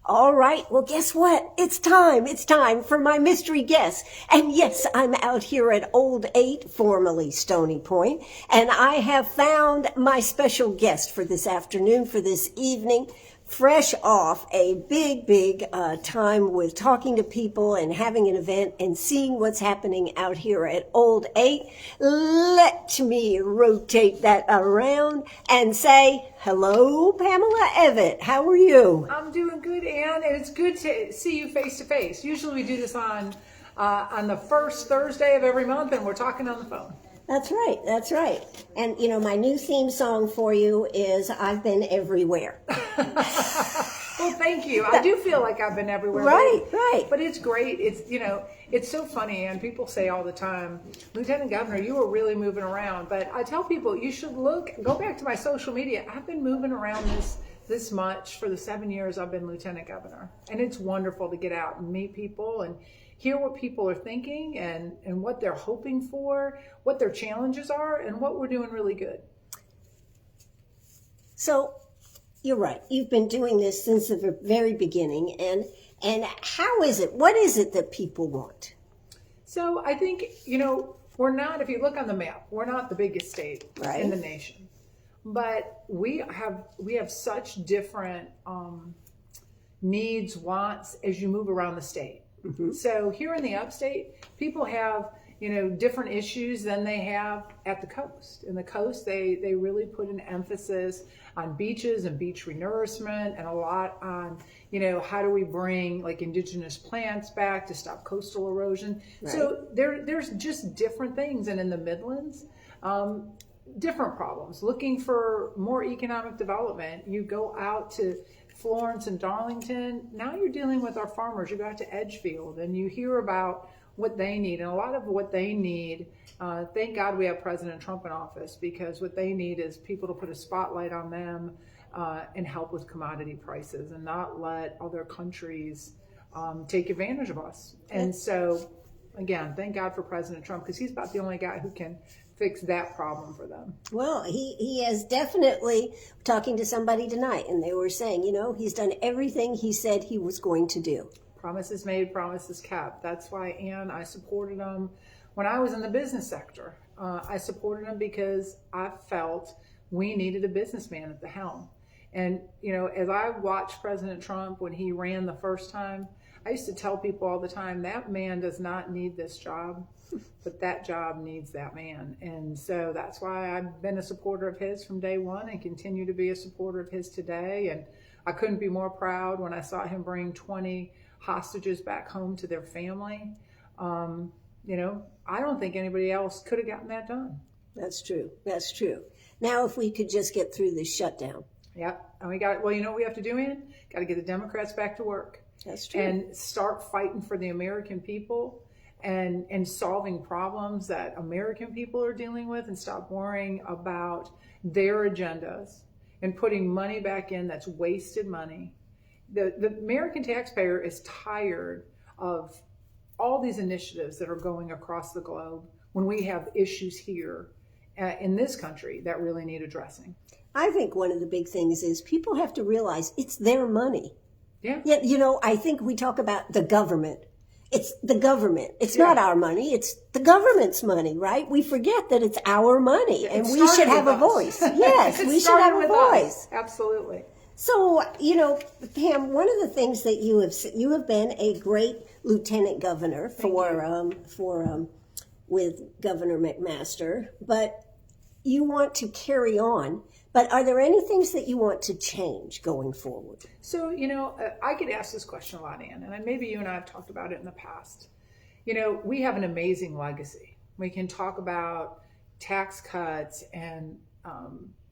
All right, well, guess what? It's time for my mystery guess. And yes, I'm out here at Old 8, formerly Stony Point, and I have found my special guest for this afternoon, for this evening, fresh off a big time with talking to people and having an event and seeing what's happening out here at Old 8. Let me rotate that around and say, hello, Pamela Evette. How are you? I'm doing good, Ann, and it's good to see you face to face. Usually we do this on the first Thursday of every month, and we're talking on the phone. That's right. And, my new theme song for you is I've Been Everywhere. Well, thank you. I do feel like I've been everywhere. Right. But it's great. It's so funny, and people say all the time, Lieutenant Governor, you were really moving around. But I tell people, you should go back to my social media. I've been moving around this much for the 7 years I've been Lieutenant Governor. And it's wonderful to get out and meet people and hear what people are thinking and what they're hoping for, what their challenges are, and what we're doing really good. So, you're right. You've been doing this since the very beginning. And how is it? What is it that people want? So I think, we're not, if you look on the map, we're not the biggest state in the nation. But we have such different needs, wants as you move around the state. Mm-hmm. So here in the upstate, people have, different issues than they have at the coast. In the coast, they really put an emphasis on beaches and beach renourishment and a lot on, how do we bring like indigenous plants back to stop coastal erosion. Right. So there's just different things. And in the Midlands, different problems. Looking for more economic development, you go out to Florence and Darlington. Now you're dealing with our farmers. You go out to Edgefield and you hear about what they need. And a lot of what they need, thank God we have President Trump in office, because what they need is people to put a spotlight on them and help with commodity prices and not let other countries take advantage of us. And so, again, thank God for President Trump, because he's about the only guy who can fix that problem for them. Well, he has definitely, talking to somebody tonight, and they were saying, he's done everything he said he was going to do. Promises made, promises kept. That's why, Ann, I supported him when I was in the business sector. I supported him because I felt we needed a businessman at the helm. And, as I watched President Trump when he ran the first time, I used to tell people all the time, that man does not need this job, but that job needs that man. And so that's why I've been a supporter of his from day one and continue to be a supporter of his today. And I couldn't be more proud when I saw him bring 20 hostages back home to their family. I don't think anybody else could have gotten that done. That's true. Now, if we could just get through this shutdown. Yep. And we got, what we have to do, Ann? Got to get the Democrats back to work. That's true. And start fighting for the American people and solving problems that American people are dealing with, and stop worrying about their agendas and putting money back in that's wasted money. The American taxpayer is tired of all these initiatives that are going across the globe when we have issues here in this country that really need addressing. I think one of the big things is people have to realize it's their money. Yeah. I think we talk about the government. It's the government. It's not our money. It's the government's money, right? We forget that it's our money, and we should have a voice. Yes, we should have a voice. Absolutely. So, Pam, one of the things that you have been a great lieutenant governor with Governor McMaster, but you want to carry on. But are there any things that you want to change going forward? So, I get asked this question a lot, Ann, and maybe you and I have talked about it in the past. We have an amazing legacy. We can talk about tax cuts and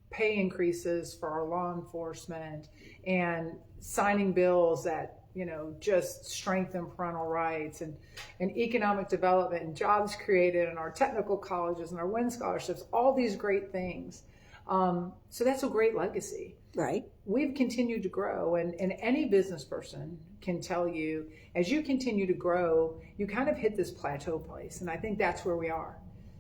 pay increases for our law enforcement and signing bills that, just strengthen parental rights and economic development and jobs created and our technical colleges and our WIN scholarships, all these great things. So that's a great legacy. Right. We've continued to grow, and any business person can tell you, as you continue to grow, you kind of hit this plateau place, and I think that's where we are.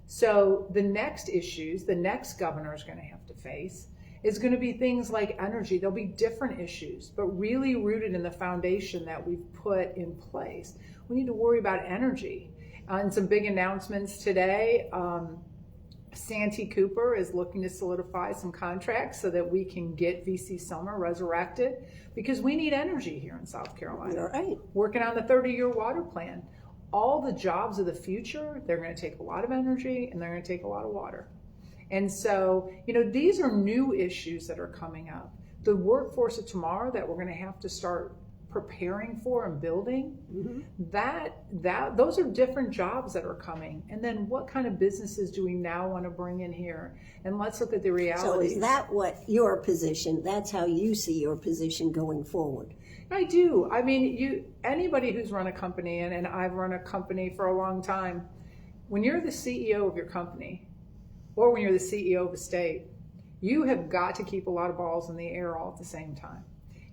So the next issues, the next governor is going to have to face is going to be things like energy. There'll be different issues, but really rooted in the foundation that we've put in place. We need to worry about energy. And some big announcements today. Santee Cooper is looking to solidify some contracts so that we can get VC Summer resurrected, because we need energy here in South Carolina. You're right. Working on the 30-year water plan. All the jobs of the future, they're going to take a lot of energy and they're going to take a lot of water. And so, these are new issues that are coming up. The workforce of tomorrow that we're going to have to start preparing for and building, those are different jobs that are coming. And then what kind of businesses do we now want to bring in here? And let's look at the realities. So is that what your position, that's how you see your position going forward? I do. I mean, anybody who's run a company, and I've run a company for a long time, when you're the CEO of your company, or when you're the CEO of a state, you have got to keep a lot of balls in the air all at the same time.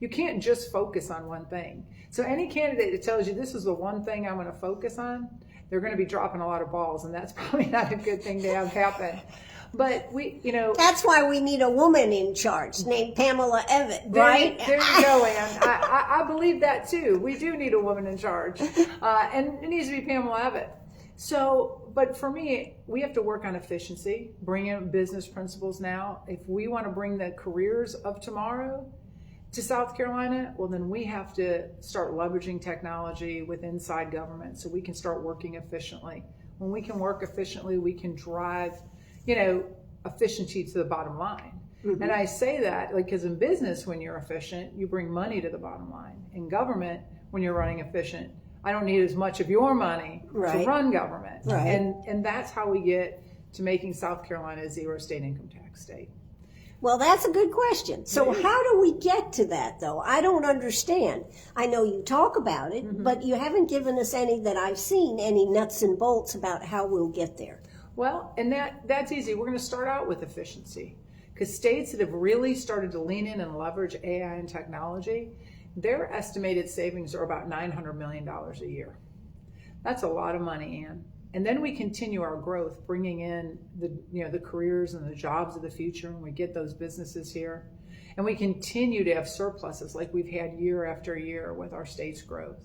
You can't just focus on one thing. So any candidate that tells you this is the one thing I'm going to focus on, they're going to be dropping a lot of balls, and that's probably not a good thing to have happen. But that's why we need a woman in charge named Pamela Evette, right? There you go, Ann. I believe that too. We do need a woman in charge, and it needs to be Pamela Evette. So, but for me, we have to work on efficiency, bring in business principles now. If we want to bring the careers of tomorrow to South Carolina, well, then we have to start leveraging technology with inside government so we can start working efficiently. When we can work efficiently, we can drive, efficiency to the bottom line. And I say that because in business, when you're efficient, you bring money to the bottom line. In government, when you're running efficient, I don't need as much of your money to run government. Right. And that's how we get to making South Carolina a zero state income tax state. Well, that's a good question. So how do we get to that, though? I don't understand. I know you talk about it, but you haven't given us any that I've seen, any nuts and bolts about how we'll get there. Well, and that's easy. We're going to start out with efficiency, because states that have really started to lean in and leverage AI and technology, their estimated savings are about $900 million a year. That's a lot of money, Ann. And then we continue our growth, bringing in the careers and the jobs of the future, and we get those businesses here. And we continue to have surpluses like we've had year after year with our state's growth.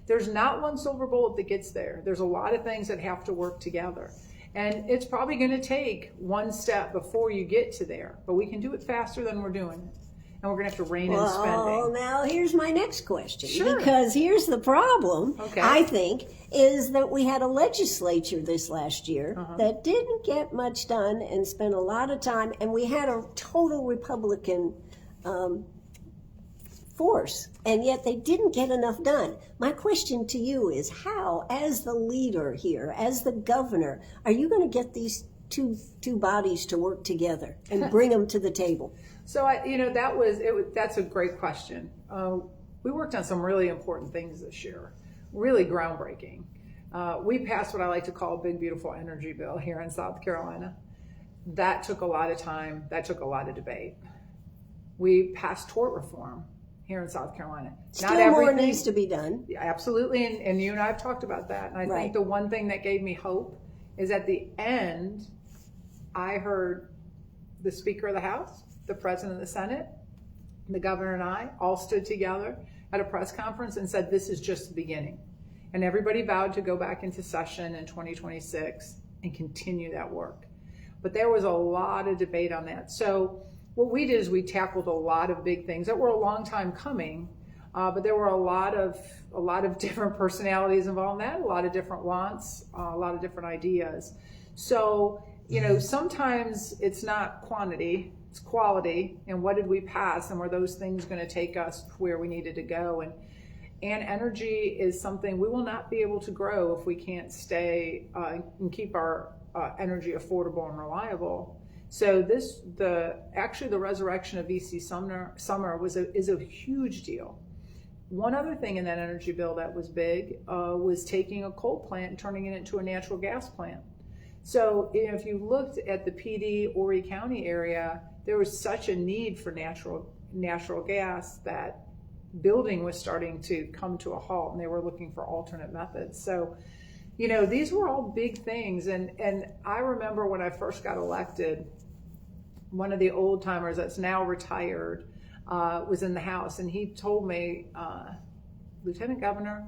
There's not one silver bullet that gets there. There's a lot of things that have to work together. And it's probably going to take one step before you get to there, but we can do it faster than we're doing it. And we're going to have to rein in spending. Well, now here's my next question. Sure. Because here's the problem, I think, is that we had a legislature this last year that didn't get much done and spent a lot of time, and we had a total Republican force, and yet they didn't get enough done. My question to you is how, as the leader here, as the governor, are you going to get these two bodies to work together and bring them to the table? So that's a great question. We worked on some really important things this year, really groundbreaking. We passed what I like to call a big, beautiful energy bill here in South Carolina. That took a lot of time. That took a lot of debate. We passed tort reform here in South Carolina. Still more needs to be done. Yeah, absolutely, and you and I have talked about that. And I think the one thing that gave me hope is at the end, I heard the Speaker of the House, the President of the Senate, the Governor and I all stood together at a press conference and said, this is just the beginning. And everybody vowed to go back into session in 2026 and continue that work. But there was a lot of debate on that. So what we did is we tackled a lot of big things that were a long time coming, but there were a lot of different personalities involved in that, a lot of different wants, a lot of different ideas. So, sometimes it's not quantity, it's quality, and what did we pass, and were those things going to take us where we needed to go? And energy is something we will not be able to grow if we can't stay and keep our energy affordable and reliable. So the resurrection of VC Summer is a huge deal. One other thing in that energy bill that was big was taking a coal plant and turning it into a natural gas plant. So if you looked at the PD Horry County area, there was such a need for natural gas that building was starting to come to a halt, and they were looking for alternate methods. So, These were all big things. And I remember when I first got elected, one of the old timers that's now retired was in the House, and he told me, Lieutenant Governor,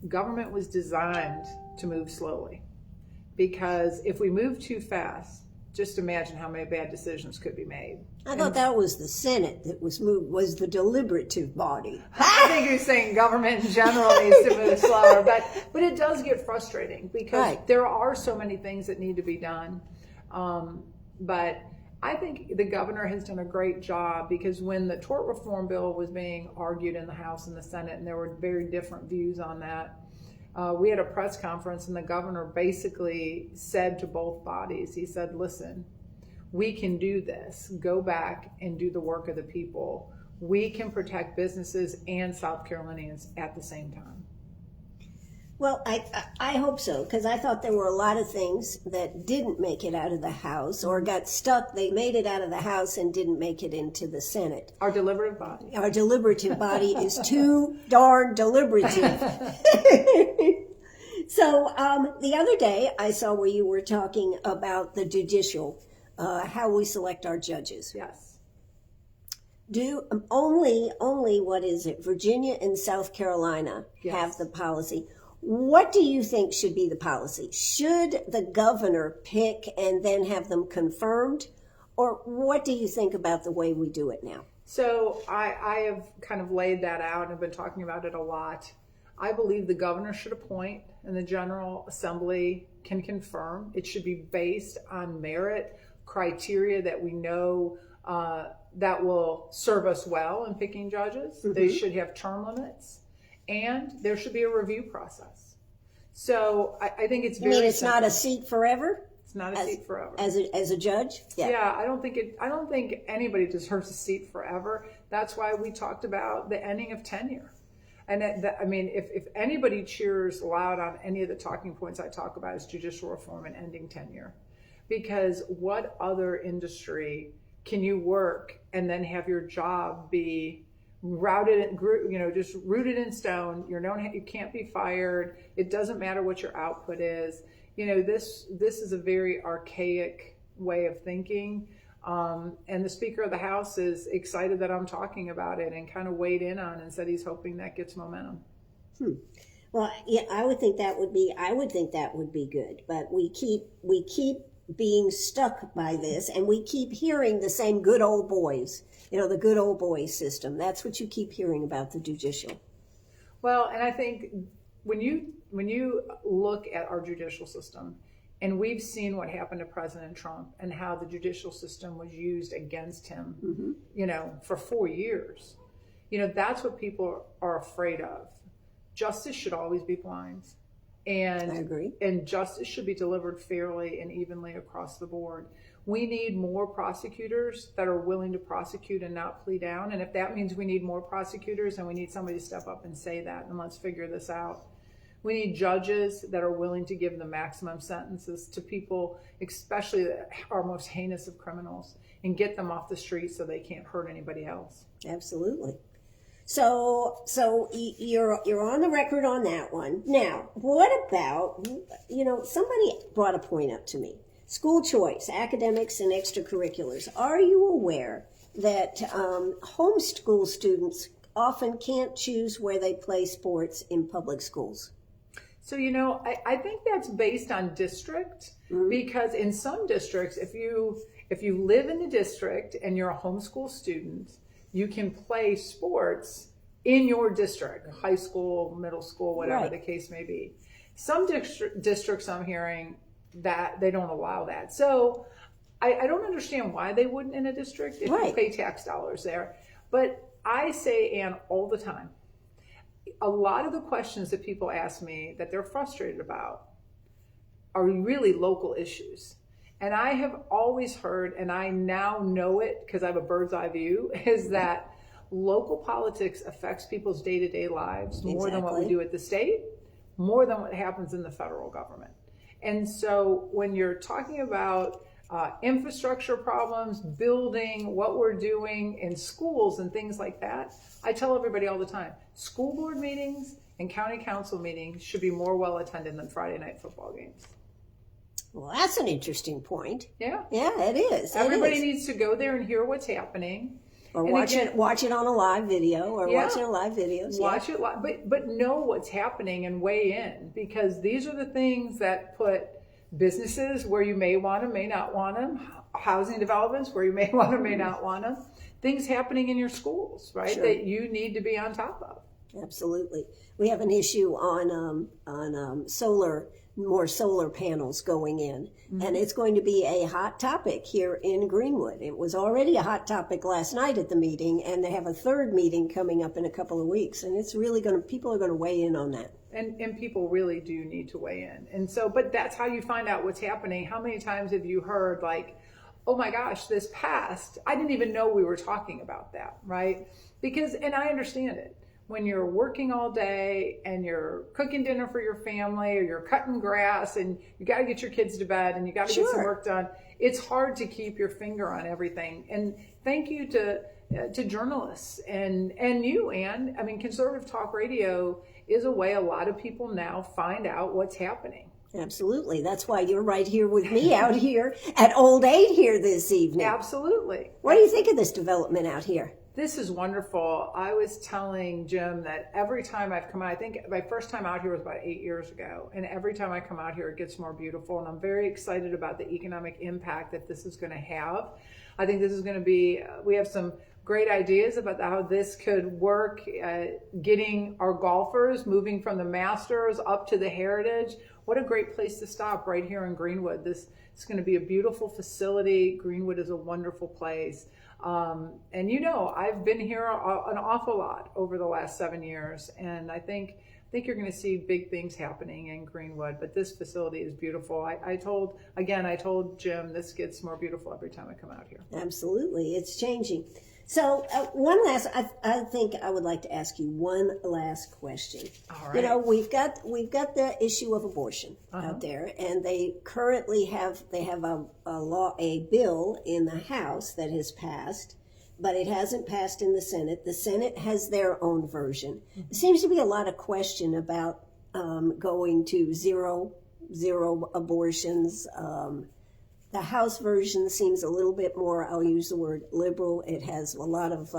government was designed to move slowly, because if we move too fast, just imagine how many bad decisions could be made. I thought that was the Senate that was the deliberative body. I think you're saying government in general needs to move slower, but it does get frustrating because there are so many things that need to be done. But I think the governor has done a great job, because when the tort reform bill was being argued in the House and the Senate, and there were very different views on that, we had a press conference, and the governor basically said to both bodies, he said, listen, we can do this. Go back and do the work of the people. We can protect businesses and South Carolinians at the same time. Well, I hope so, because I thought there were a lot of things that didn't make it out of the House or got stuck. They made it out of the House and didn't make it into the Senate. Our deliberative body. Our deliberative body is too darn deliberative. So the other day I saw where you were talking about the judicial, how we select our judges. Yes. Do only what is it? Virginia and South Carolina have the policy. What do you think should be the policy? Should the governor pick and then have them confirmed? Or what do you think about the way we do it now? So I have kind of laid that out and have been talking about it a lot. I believe the governor should appoint and the General Assembly can confirm. It should be based on merit, criteria that we know that will serve us well in picking judges. Mm-hmm. They should have term limits, and there should be a review process. So I think it's very. You mean it's simple. not a seat forever? It's not a seat forever. As a judge? Yeah, I don't think anybody deserves a seat forever. That's why we talked about the ending of tenure. And if anybody cheers loud on any of the talking points I talk about is judicial reform and ending tenure. Because what other industry can you work and then have your job be just rooted in stone? You can't be fired. It doesn't matter what your output is. This is a very archaic way of thinking. And the Speaker of the House is excited that I'm talking about it and kind of weighed in on and said he's hoping that gets momentum. Well, yeah, I would think that would be good. But we keep being stuck by this, and we keep hearing the same good old boys. The good old boys system. That's what you keep hearing about the judicial. Well, and I think when you look at our judicial system, and we've seen what happened to President Trump and how the judicial system was used against him, mm-hmm. For 4 years. That's what people are afraid of. Justice should always be blind. And I agree. And justice should be delivered fairly and evenly across the board. We need more prosecutors that are willing to prosecute and not plea down. And if that means we need more prosecutors, then we need somebody to step up and say that, and let's figure this out. We need judges that are willing to give the maximum sentences to people, especially our most heinous of criminals, and get them off the street so they can't hurt anybody else. Absolutely. So you're on the record on that one. Now, what about, somebody brought a point up to me. School choice, academics, and extracurriculars. Are you aware that homeschool students often can't choose where they play sports in public schools? So, I think that's based on district, mm-hmm. because in some districts, if you live in the district and you're a homeschool student, you can play sports in your district, high school, middle school, whatever the case may be. Some districts I'm hearing that they don't allow that. So I don't understand why they wouldn't in a district if you pay tax dollars there. But I say, Ann, all the time, a lot of the questions that people ask me that they're frustrated about are really local issues. And I have always heard, and I now know it because I have a bird's eye view, is that local politics affects people's day-to-day lives more than what we do at the state, more than what happens in the federal government. And so when you're talking about infrastructure problems, building, what we're doing in schools and things like that, I tell everybody all the time, school board meetings and county council meetings should be more well attended than Friday night football games. Well, that's an interesting point. Yeah. Yeah, it is. Everybody needs to go there and hear what's happening. Or watch it on a live video, or watch it on live videos. Watch it live, but know what's happening and weigh in, because these are the things that put businesses where you may want them, may not want them, housing developments where you may want them, may not want them, things happening in your schools, right? Sure. That you need to be on top of. Absolutely. We have an issue on more solar panels going in, and it's going to be a hot topic here in Greenwood. It was already a hot topic last night at the meeting, and they have a third meeting coming up in a couple of weeks, and it's really people are going to weigh in on that. And people really do need to weigh in. And so, but that's how you find out what's happening. How many times have you heard, like, oh my gosh, this passed, I didn't even know we were talking about that, right? Because, and I understand it. When you're working all day and you're cooking dinner for your family, or you're cutting grass and you got to get your kids to bed and you got to get some work done, it's hard to keep your finger on everything. And thank you to journalists and you, Ann. I mean, conservative talk radio is a way a lot of people now find out what's happening. Absolutely. That's why you're right here with me out here at Old 8 here this evening. Absolutely. What do you think of this development out here? This is wonderful. I was telling Jim that every time I've come out, I think my first time out here was about 8 years ago. And every time I come out here, it gets more beautiful. And I'm very excited about the economic impact that this is going to have. I think this is going to be, we have some great ideas about how this could work, getting our golfers moving from the Masters up to the Heritage. What a great place to stop right here in Greenwood. This is going to be a beautiful facility. Greenwood is a wonderful place. And you know, I've been here an awful lot over the last 7 years, and I think you're going to see big things happening in Greenwood, but this facility is beautiful. I told Jim this gets more beautiful every time I come out here. Absolutely. It's changing. So I think I would like to ask you one last question. All right. You know, we've got the issue of abortion out there, and they currently have a bill in the House that has passed, but it hasn't passed in the Senate. The Senate has their own version. There seems to be a lot of question about going to zero abortions. The House version seems a little bit more, I'll use the word liberal. It has a lot of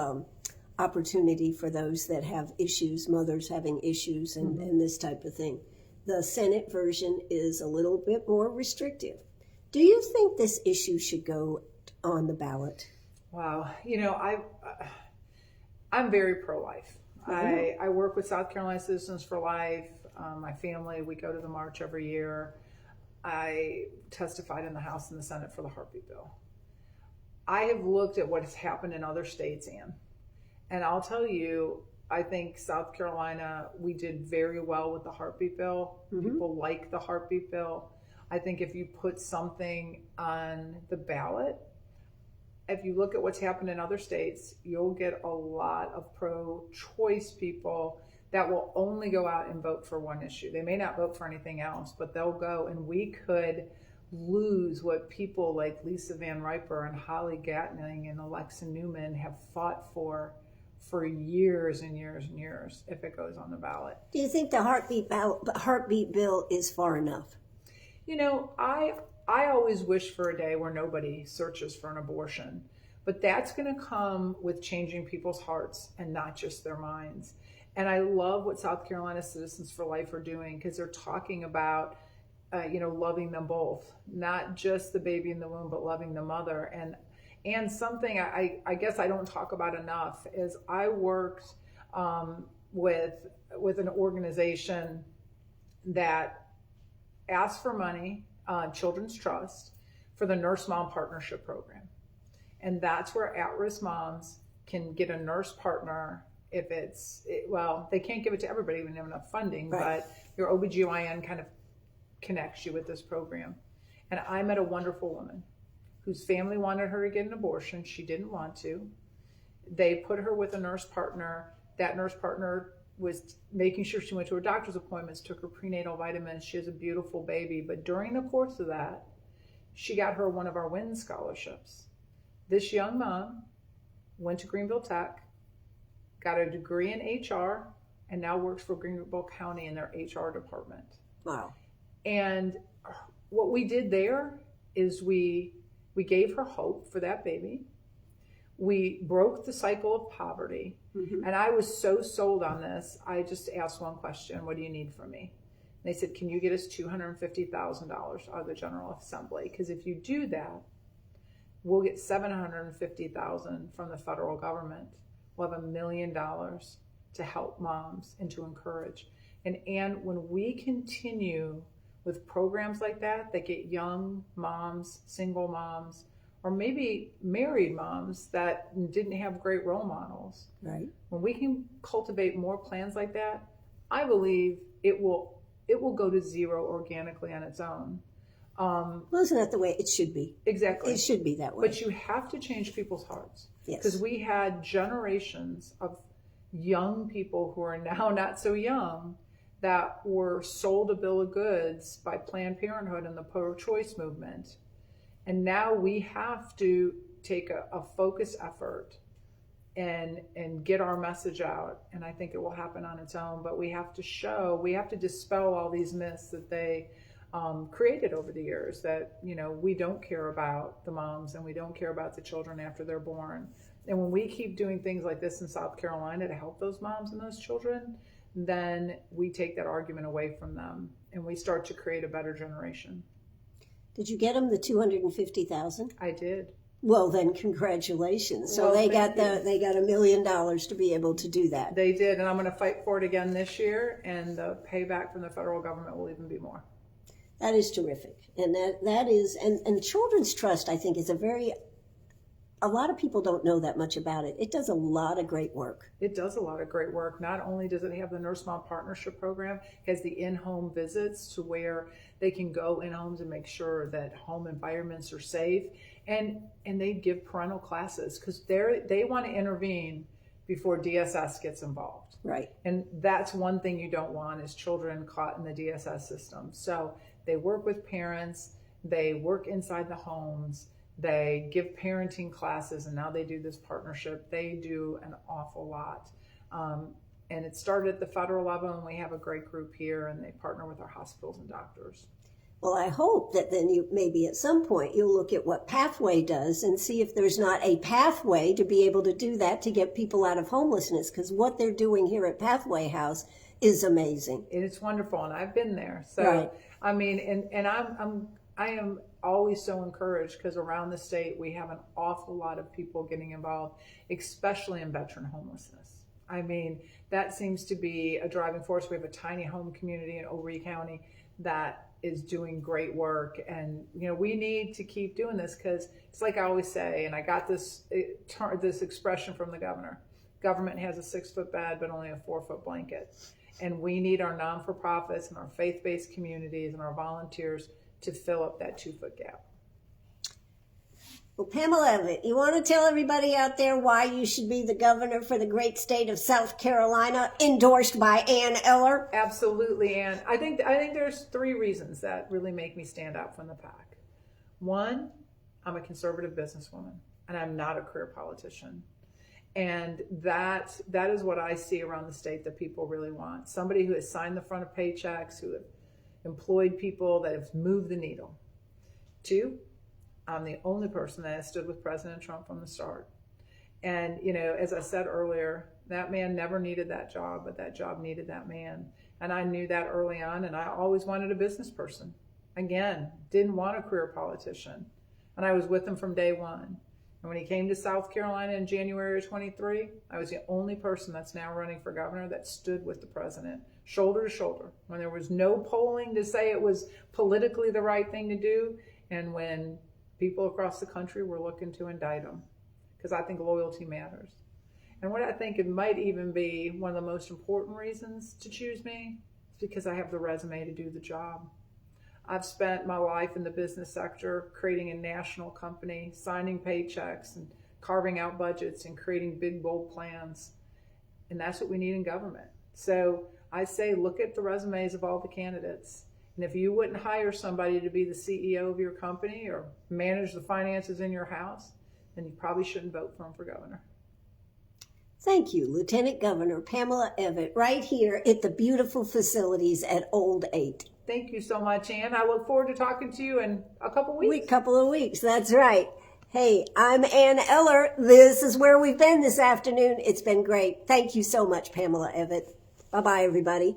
opportunity for those that have issues, mothers having issues and this type of thing. The Senate version is a little bit more restrictive. Do you think this issue should go on the ballot? Wow. You know, I'm very pro-life. I work with South Carolina Citizens for Life. My family, we go to the march every year. I testified in the House and the Senate for the heartbeat bill. I have looked at what has happened in other states, Ann, and I'll tell you, I think South Carolina, we did very well with the heartbeat bill. People like the heartbeat bill. I think if you put something on the ballot, if you look at what's happened in other states, you'll get a lot of pro-choice people that will only go out and vote for one issue. They may not vote for anything else, but they'll go, and we could lose what people like Lisa Van Riper and Holly Gatning and Alexa Newman have fought for years and years and years if it goes on the ballot. Do you think the heartbeat bill is far enough? You know, I always wish for a day where nobody searches for an abortion, but that's going to come with changing people's hearts and not just their minds. And I love what South Carolina Citizens for Life are doing, because they're talking about, loving them both, not just the baby in the womb, but loving the mother. And something I guess I don't talk about enough is I worked with an organization that asked for money, Children's Trust, for the Nurse Mom Partnership Program. And that's where at-risk moms can get a nurse partner. If they can't give it to everybody when they have enough funding, right, but your OBGYN kind of connects you with this program. And I met a wonderful woman whose family wanted her to get an abortion. She didn't want to. They put her with a nurse partner. That nurse partner was making sure she went to her doctor's appointments, took her prenatal vitamins. She has a beautiful baby. But during the course of that, she got her one of our WIN scholarships. This young mom went to Greenville Tech, got a degree in HR, and now works for Greenwood County in their HR department. Wow. And what we did there is we gave her hope for that baby. We broke the cycle of poverty. Mm-hmm. And I was so sold on this, I just asked one question: what do you need from me? And they said, can you get us $250,000 out of the General Assembly? Because if you do that, we'll get $750,000 from the federal government. We'll have $1 million to help moms and to encourage. And when we continue with programs like that get young moms, single moms, or maybe married moms that didn't have great role models. Right. When we can cultivate more plans like that, I believe it will go to zero organically on its own. Well, isn't that the way it should be? Exactly. It should be that way. But you have to change people's hearts. Yes. Because we had generations of young people who are now not so young that were sold a bill of goods by Planned Parenthood and the pro-choice movement. And now we have to take a focused effort and get our message out. And I think it will happen on its own, but we have to dispel all these myths that they created over the years, that, we don't care about the moms and we don't care about the children after they're born. And when we keep doing things like this in South Carolina to help those moms and those children, then we take that argument away from them and we start to create a better generation. Did you get them the $250,000? I did. Well, then congratulations. So they got $1 million to be able to do that. They did, and I'm going to fight for it again this year, and the payback from the federal government will even be more. That is terrific. And that is, and Children's Trust, I think, is a lot of people don't know that much about it. It does a lot of great work. It does a lot of great work. Not only does it have the Nurse Mom Partnership Program, it has the in-home visits to where they can go in homes and make sure that home environments are safe. And they give parental classes because they want to intervene before DSS gets involved. Right. And that's one thing you don't want is children caught in the DSS system. So they work with parents, they work inside the homes, they give parenting classes, and now they do this partnership. They do an awful lot. And it started at the federal level, and we have a great group here, and they partner with our hospitals and doctors. Well, I hope that then maybe at some point you'll look at what Pathway does and see if there's not a pathway to be able to do that to get people out of homelessness, because what they're doing here at Pathway House is amazing. It's wonderful, and I've been there. So, right. I mean, and I am always so encouraged because around the state we have an awful lot of people getting involved, especially in veteran homelessness. I mean, that seems to be a driving force. We have a tiny home community in Overy County that is doing great work, and we need to keep doing this because it's like I always say, and I got this expression from the governor: government has a 6-foot bed but only a 4-foot blanket. And we need our non-for-profits and our faith-based communities and our volunteers to fill up that 2-foot gap. Well, Pamela Evette, you want to tell everybody out there why you should be the governor for the great state of South Carolina, endorsed by Ann Eller? Absolutely, Ann. I think there's 3 reasons that really make me stand out from the pack. 1, I'm a conservative businesswoman, and I'm not a career politician. And that is what I see around the state that people really want. Somebody who has signed the front of paychecks, who have employed people, that have moved the needle. 2, I'm the only person that has stood with President Trump from the start. And, as I said earlier, that man never needed that job, but that job needed that man. And I knew that early on, and I always wanted a business person. Again, didn't want a career politician. And I was with him from day one. And when he came to South Carolina in January of 23, I was the only person that's now running for governor that stood with the president, shoulder to shoulder, when there was no polling to say it was politically the right thing to do, and when people across the country were looking to indict him, because I think loyalty matters. And what I think it might even be one of the most important reasons to choose me is because I have the resume to do the job. I've spent my life in the business sector creating a national company, signing paychecks and carving out budgets and creating big, bold plans. And that's what we need in government. So I say, look at the resumes of all the candidates. And if you wouldn't hire somebody to be the CEO of your company or manage the finances in your house, then you probably shouldn't vote for him for governor. Thank you, Lieutenant Governor Pamela Evette, right here at the beautiful facilities at Old 8. Thank you so much, Ann. I look forward to talking to you in a couple weeks. Couple of weeks, that's right. Hey, I'm Ann Eller. This is where we've been this afternoon. It's been great. Thank you so much, Pamela Evette. Bye-bye, everybody.